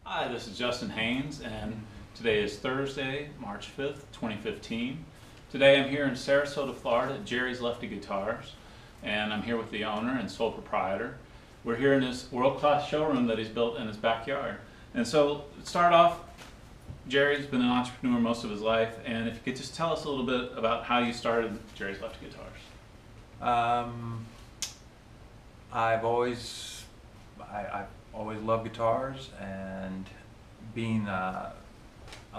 Hi, this is Justin Haynes, and today is Thursday, March 5th, 2015. Today I'm here in Sarasota, Florida at Jerry's Lefty Guitars, and I'm here with the owner and sole proprietor. We're here in this world-class showroom that he's built in his backyard. And so, to start off, Jerry's been an entrepreneur most of his life, and if you could just tell us a little bit about how you started Jerry's Lefty Guitars. I've always loved guitars, and being a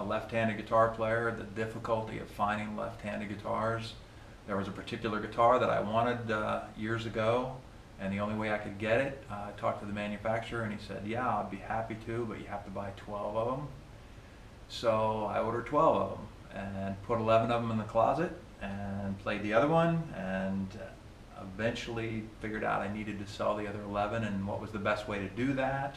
left-handed guitar player, the difficulty of finding left-handed guitars. There was a particular guitar that I wanted years ago, and the only way I could get it, I talked to the manufacturer, and he said, yeah, I'd be happy to, but you have to buy 12 of them. So I ordered 12 of them and put 11 of them in the closet and played the other one, and eventually figured out I needed to sell the other 11 and what was the best way to do that.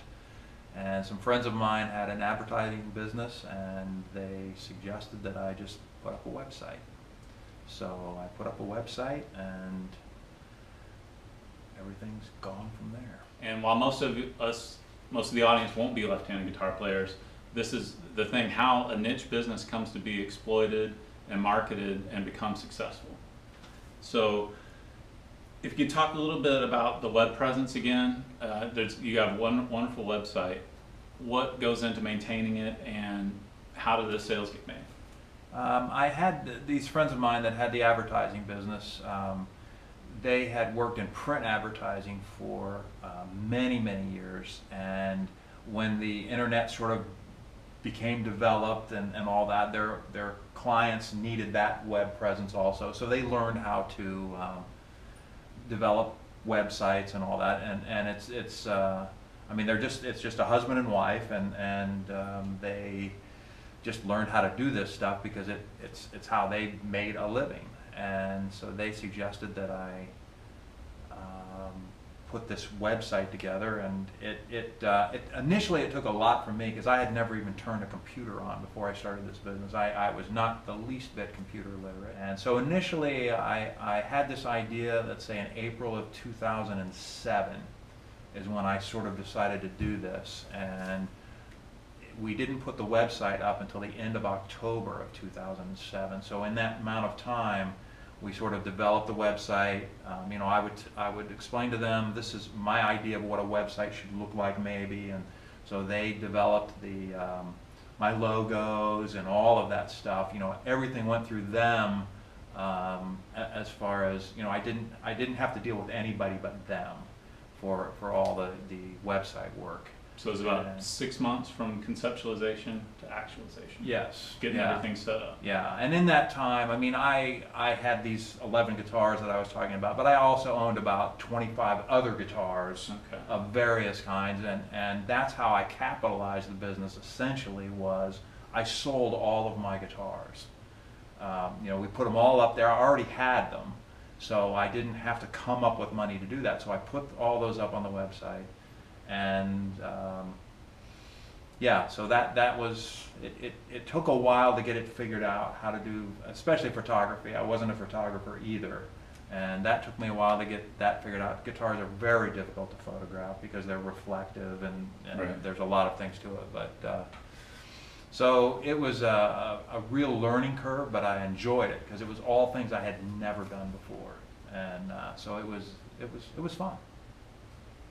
And some friends of mine had an advertising business, and they suggested that I just put up a website. So I put up a website, and everything's gone from there. And while most of the audience won't be left-handed guitar players, this is the thing, how a niche business comes to be exploited and marketed and become successful. So if you could talk a little bit about the web presence again, you have one wonderful website. What goes into maintaining it, and how do the sales get made? I had these friends of mine that had the advertising business. They had worked in print advertising for many, many years, and when the internet sort of became developed and all that, their clients needed that web presence also. So they learned how to develop websites and all that, and it's I mean, it's just a husband and wife, and they just learned how to do this stuff because it's how they made a living. And so they suggested that I put this website together, and initially it took a lot from me because I had never even turned a computer on before I started this business. I was not the least bit computer literate, and so initially I had this idea, let's say in April of 2007 is when I sort of decided to do this, and we didn't put the website up until the end of October of 2007. So in that amount of time, we sort of developed the website. You know, I would explain to them, this is my idea of what a website should look like maybe, and so they developed my logos and all of that stuff. You know, everything went through them, as far as, you know, I didn't have to deal with anybody but them for all the website work. So it's about 6 months from conceptualization to actualization. Yes. Getting everything set up. Yeah, and in that time, I mean, I had these 11 guitars that I was talking about, but I also owned about 25 other guitars of various kinds, and that's how I capitalized the business essentially, was I sold all of my guitars. You know, we put them all up there. I already had them, so I didn't have to come up with money to do that. So I put all those up on the website. And yeah, so that was, it took a while to get it figured out how to do, especially photography. I wasn't a photographer either, and that took me a while to get that figured out. Guitars are very difficult to photograph because they're reflective, and right. There's a lot of things to it. But so it was a real learning curve, but I enjoyed it because it was all things I had never done before, and so it was fun.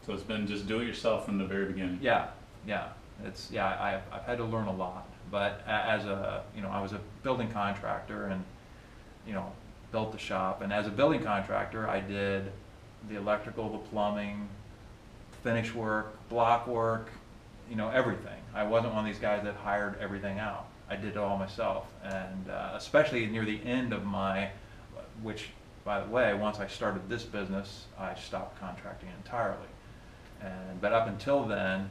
So it's been just do it yourself from the very beginning. Yeah. I've had to learn a lot, but as you know, I was a building contractor, and you know, built the shop. And as a building contractor, I did the electrical, the plumbing, finish work, block work, you know, everything. I wasn't one of these guys that hired everything out. I did it all myself, and especially near the end of which, by the way, once I started this business, I stopped contracting entirely. But up until then,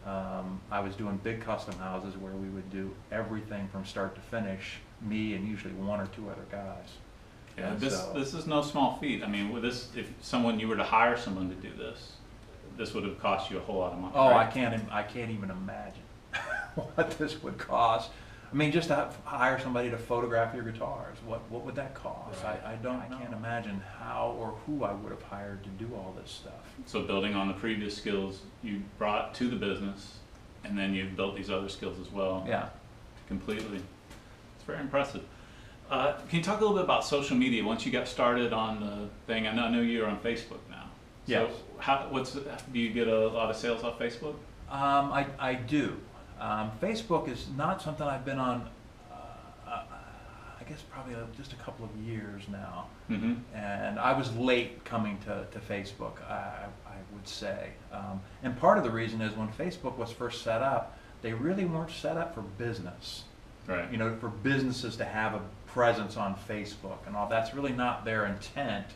I was doing big custom houses where we would do everything from start to finish, me and usually one or two other guys. Yeah, this is no small feat. I mean, with this, if you were to hire someone to do this would have cost you a whole lot of money. Oh, right? I can't even imagine what this would cost. I mean, just to hire somebody to photograph your guitars, what would that cost? Right. I can't imagine how or who I would have hired to do all this stuff. So building on the previous skills you brought to the business, and then you've built these other skills as well. Yeah. Completely. It's very impressive. Can you talk a little bit about social media once you got started on the thing? I know you're on Facebook now. Yes. So do you get a lot of sales off Facebook? I do. Facebook is not something I've been on, I guess probably just a couple of years now. Mm-hmm. And I was late coming to Facebook, I would say. And part of the reason is when Facebook was first set up, they really weren't set up for business. Right. You know, for businesses to have a presence on Facebook and all. That's really not their intent.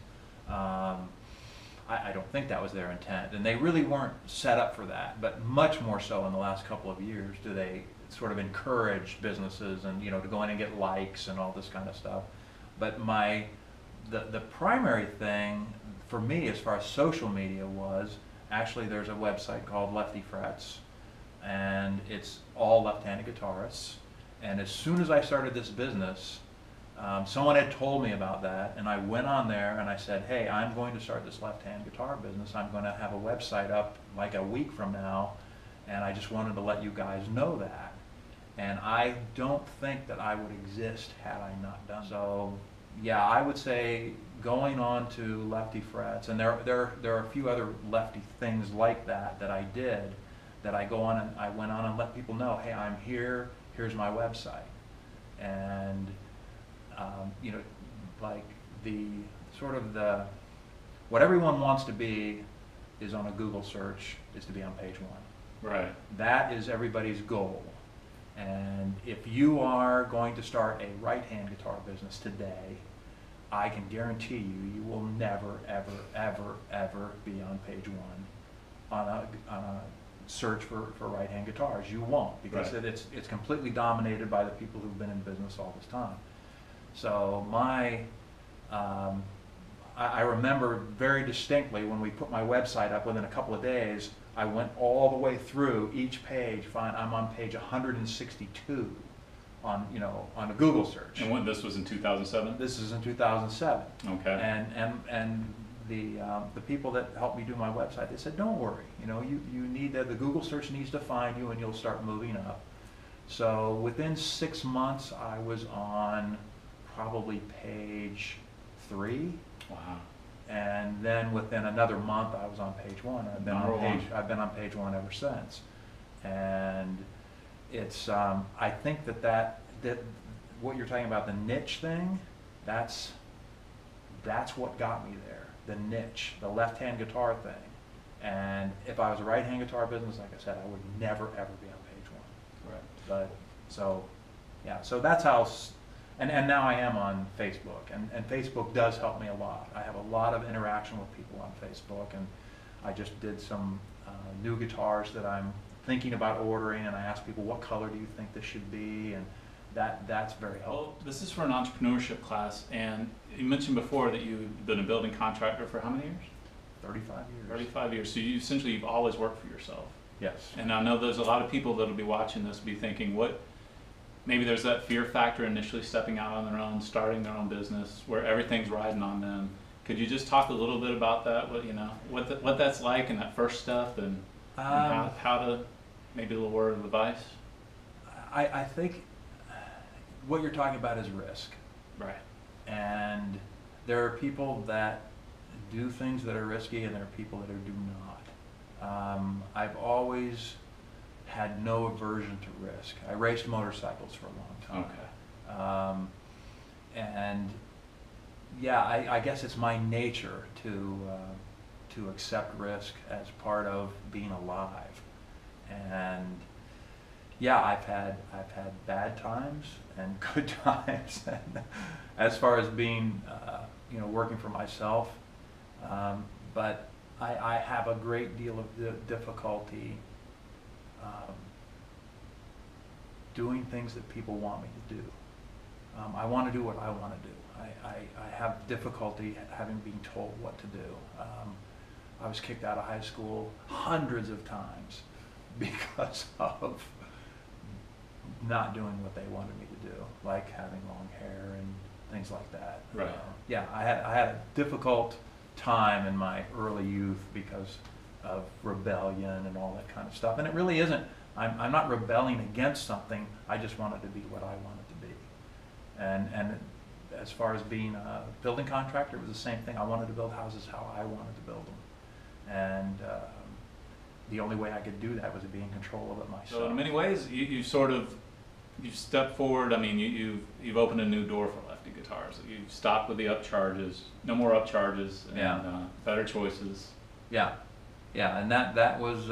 I don't think that was their intent, and they really weren't set up for that. But much more so in the last couple of years do they sort of encourage businesses and, you know, to go in and get likes and all this kind of stuff. But the primary thing for me as far as social media was actually there's a website called Lefty, and it's all left-handed guitarists. And as soon as I started this business, someone had told me about that, and I went on there and I said, hey, I'm going to start this left-hand guitar business. I'm going to have a website up like a week from now, and I just wanted to let you guys know that. And I don't think that I would exist had I not done so. Yeah, I would say going on to Lefty Frets, and there are a few other Lefty things like that I did, that I went on and let people know, hey, I'm here, here's my website. And you know, like what everyone wants to be is on a Google search, is to be on page 1. Right. That is everybody's goal. And if you are going to start a right-hand guitar business today, I can guarantee you will never, ever, ever, ever be on page 1 on a search for right-hand guitars. You won't, because right. it's completely dominated by the people who've been in business all this time. So I remember very distinctly when we put my website up, within a couple of days, I went all the way through each page. I'm on page 162 on a Google search. And when this was in 2007? This is in 2007. Okay. And the people that helped me do my website, they said, don't worry, you need the Google search needs to find you, and you'll start moving up. So within 6 months, I was on probably page 3. Wow. And then within another month, I was on page 1. I've been on page 1 ever since. And it's I think that what you're talking about, the niche thing, that's what got me there. The niche, the left-hand guitar thing. And if I was a right-hand guitar business, like I said, I would never ever be on page 1. Right. But so that's how. And now I am on Facebook, and Facebook does help me a lot. I have a lot of interaction with people on Facebook, and I just did some new guitars that I'm thinking about ordering, and I asked people, what color do you think this should be, and that's very helpful. Well, this is for an entrepreneurship class, and you mentioned before that you've been a building contractor for how many years? 35 years. 35 years. So you've always worked for yourself. Yes. And I know there's a lot of people that'll be watching this, be thinking, maybe there's that fear factor initially stepping out on their own, starting their own business, where everything's riding on them. Could you just talk a little bit about that? What that's like in that first step, and how to, maybe a little word of advice? I think what you're talking about is risk. Right. And there are people that do things that are risky, and there are people that do not. I've always had no aversion to risk. I raced motorcycles for a long time. Okay. And yeah, I guess it's my nature to accept risk as part of being alive. And yeah, I've had bad times and good times. And as far as being working for myself, but I have a great deal of difficulty doing things that people want me to do. I want to do what I want to do. I have difficulty having been told what to do. I was kicked out of high school hundreds of times because of not doing what they wanted me to do, like having long hair and things like that. Right. Yeah, I had a difficult time in my early youth because of rebellion and all that kind of stuff. And it really isn't, I'm not rebelling against something. I just want it to be what I want it to be. And as far as being a building contractor, it was the same thing. I wanted to build houses how I wanted to build them. And the only way I could do that was to be in control of it myself. So in many ways, you've stepped forward. I mean, you've opened a new door for Lefty Guitars. You've stopped with the upcharges, no more upcharges, and Yeah. Better choices. Yeah, yeah, and that was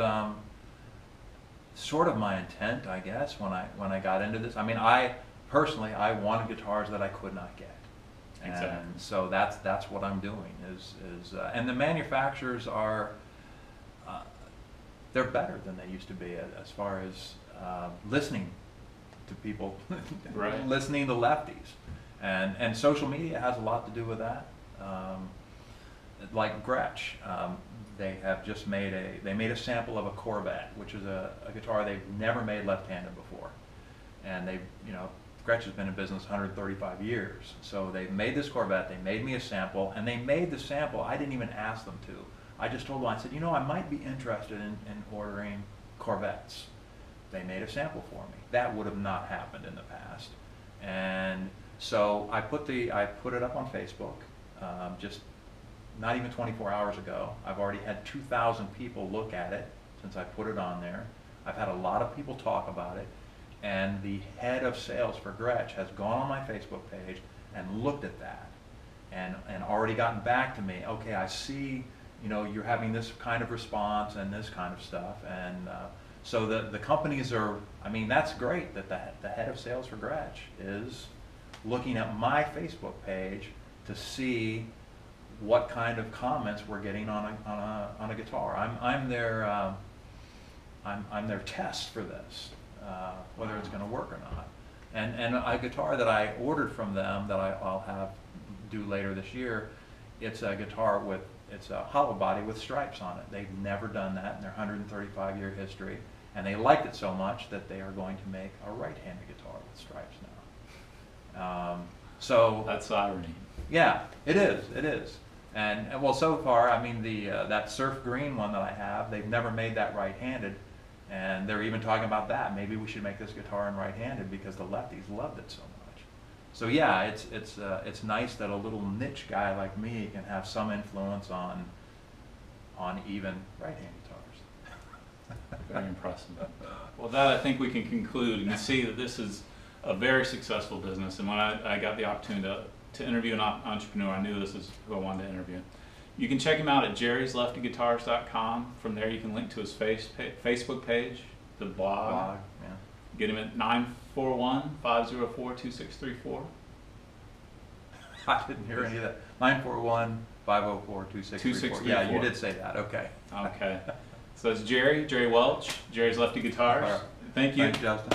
sort of my intent, I guess, when I got into this. I mean, I personally wanted guitars that I could not get, and Exactly. so that's what I'm doing. And the manufacturers are they're better than they used to be as far as listening to people, Right. listening to lefties, and social media has a lot to do with that. Like Gretsch, they have just made a sample of a Corvette, which is a guitar they've never made left-handed before, and Gretsch has been in business 135 years. So they made this Corvette, they made me a sample, and they made the sample. I didn't even ask them to. I just told them, I said, I might be interested in ordering Corvettes. They made a sample for me. That would have not happened in the past. And so I put it up on Facebook, just not even 24 hours ago. I've already had 2,000 people look at it since I put it on there. I've had a lot of people talk about it. And the head of sales for Gretsch has gone on my Facebook page and looked at that and already gotten back to me. Okay, I see, you're having this kind of response and this kind of stuff. And so the companies are, I mean, that's great that the head of sales for Gretsch is looking at my Facebook page to see what kind of comments we're getting on a guitar. I'm their test for this. Whether it's going to work or not. And a guitar that I ordered from them that I'll have do later this year, it's a guitar it's a hollow body with stripes on it. They've never done that in their 135-year history, and they liked it so much that they are going to make a right-handed guitar with stripes now. So That's irony. yeah, it is. And well, so far, I mean, that surf green one that I have, they've never made that right-handed. And they're even talking about that. Maybe we should make this guitar in right-handed because the lefties loved it so much. So yeah, it's nice that a little niche guy like me can have some influence on even right-handed guitars. Very impressive. Well, that I think we can conclude. You can see that this is a very successful business. And when I got the opportunity to interview an entrepreneur, I knew this is who I wanted to interview. You can check him out at jerrysleftyguitars.com. From there you can link to his Facebook page, the blog. Yeah. Get him at 941-504-2634. I didn't hear any of that. 941-504-2634. Yeah, you did say that. Okay. Okay. So it's Jerry Welch, Jerry's Lefty Guitars. All right. Thank you. Thanks, Justin.